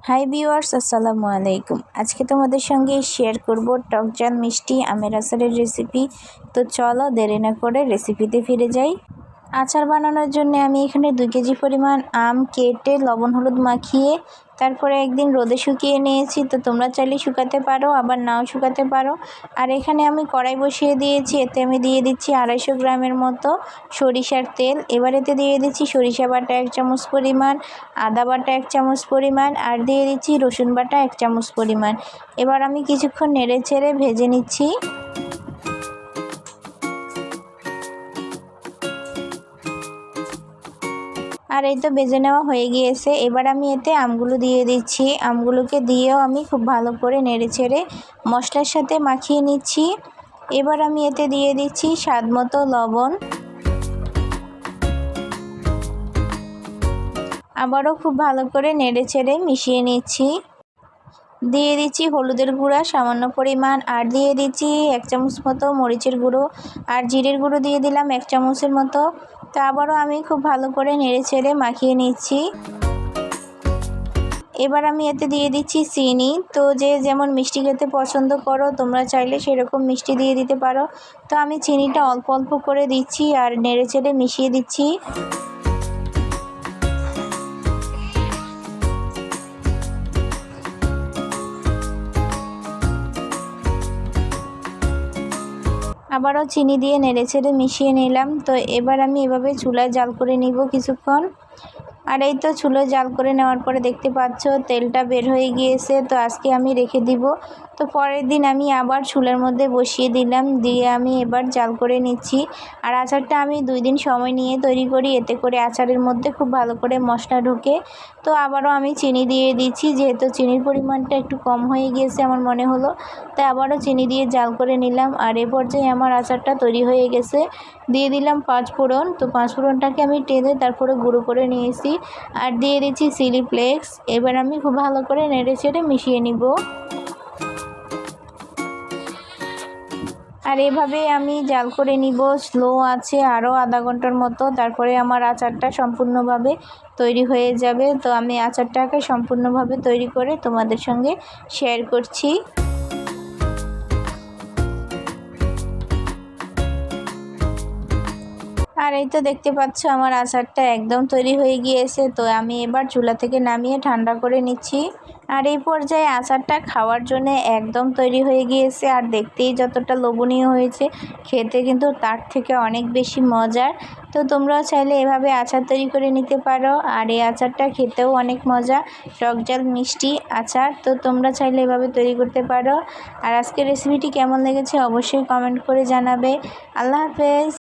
Hi viewers, আসসালামু আলাইকুম। আজকে তোমাদের সঙ্গে শেয়ার করব টকঝাল মিষ্টি আমের আচারের রেসিপি। তো চলো দেরি না করে রেসিপিতে ফিরে যাই। আচার বানানোর জন্য আমি এখানে 2 কেজি পরিমাণ আম কেটে লবণ হলুদ মাখিয়ে তারপরে একদিন রোদে শুকিয়ে নিয়েছি। তো তোমরা চাইলে শুকাতে পারো, আবার নাও শুকাতে পারো। আর এখানে আমি কড়াই বসিয়ে দিয়েছি, এতে আমি দিয়ে দিচ্ছি 250 গ্রামের মতো সরিষার তেল। এবার এতে দিয়ে দিচ্ছি সরিষা বাটা 1 চামচ পরিমাণ, আদা বাটা 1 চামচ পরিমাণ, আর দিয়ে দিচ্ছি রসুন বাটা 1 চামচ পরিমাণ। এবার আমি কিছুক্ষণ নেড়ে চেড়ে ভেজে নিচ্ছি। আর এই তো ভেজে নেওয়া হয়ে গিয়েছে। এবার আমি এতে আমগুলো দিয়ে দিচ্ছি। আমগুলোকে দিয়েও আমি খুব ভালো করে নেড়ে চেড়ে মশলার সাথে মাখিয়ে নিচ্ছি। এবার আমি এতে দিয়ে দিচ্ছি স্বাদ মতো লবণ। আবারও খুব ভালো করে নেড়ে চেড়ে মিশিয়ে নিচ্ছি। দিয়ে দিচ্ছি হলুদের গুঁড়া সামান্য পরিমাণ, আর দিয়ে দিচ্ছি 1 চামচ মতো মরিচের গুঁড়ো, আর জিরের গুঁড়ো দিয়ে দিলাম 1 চামচের মতো। তো আবারও আমি খুব ভালো করে নেড়ে চেড়ে মাখিয়ে নিচ্ছি। এবার আমি এতে দিয়ে দিচ্ছি চিনি। তো যে যেমন মিষ্টি খেতে পছন্দ করো তোমরা চাইলে সেরকম মিষ্টি দিয়ে দিতে পারো। তো আমি চিনিটা অল্প অল্প করে দিচ্ছি আর নেড়ে চেড়ে মিশিয়ে দিচ্ছি। আবারও চিনি দিয়ে নেড়ে চেড়ে মিশিয়ে নিলাম। তো এবার আমি এভাবে চুলায় জাল করে নিব কিছুক্ষণ। আর এই তো চুলায় জাল করে নেওয়ার পরে দেখতে পাচ্ছ তেলটা বের হয়ে গিয়েছে। তো আজকে আমি রেখে দিব। তো পরের দিন আমি আবার চুলার মধ্যে বসিয়ে দিলাম, দিয়ে আমি এবার জাল করে নিচ্ছি। আর আচারটা আমি 2 দিন সময় নিয়ে তৈরি করি, এতে করে আচারের মধ্যে খুব ভালো করে মশলা ঢোকে। তো আবারও আমি চিনি দিয়ে দিচ্ছি, যেহেতু চিনির পরিমাণটা একটু কম হয়ে গিয়েছে আমার মনে হলো, তাই আবারও চিনি দিয়ে জাল করে নিলাম। আর এ পর্যায়ে আমার আচারটা তৈরি হয়ে গেছে। দিয়ে দিলাম 5 ফোড়ন। তো 5 ফোড়নটাকে আমি টেলে তারপরে গুঁড়ো করে নিয়েছি, আর দিয়ে দিচ্ছি চিলি ফ্লেক্স। এবার আমি খুব ভালো করে নেড়ে চেড়ে মিশিয়ে নিব। আর এভাবে আমি জাল করে নিব স্লো আছে আরও আধা ঘন্টার মতো, তারপরে আমার আচারটা সম্পূর্ণভাবে তৈরি হয়ে যাবে। তো আমি আচারটাকে সম্পূর্ণভাবে তৈরি করে তোমাদের সঙ্গে শেয়ার করছি। আর এই তো দেখতে পাচ্ছ আমার আচারটা একদম তৈরি হয়ে গিয়েছে। তো আমি এবার চুলা থেকে নামিয়ে ঠান্ডা করে নিচ্ছি। আর এই পর্যায়ে আচারটা খাওয়ার জন্য একদম তৈরি হয়ে গিয়েছে। আর দেখতেই যতটা লোভনীয় হয়েছে, খেতে কিন্তু তার থেকে অনেক বেশি মজার। তো তোমরাও চাইলে এভাবে আচার তৈরি করে নিতে পারো। আর এই আচারটা খেতেও অনেক মজা, টকঝাল মিষ্টি আচার। তো তোমরা চাইলে এভাবে তৈরি করতে পারো। আর আজকের রেসিপিটি কেমন লেগেছে অবশ্যই কমেন্ট করে জানাবে। আল্লাহ হাফেজ।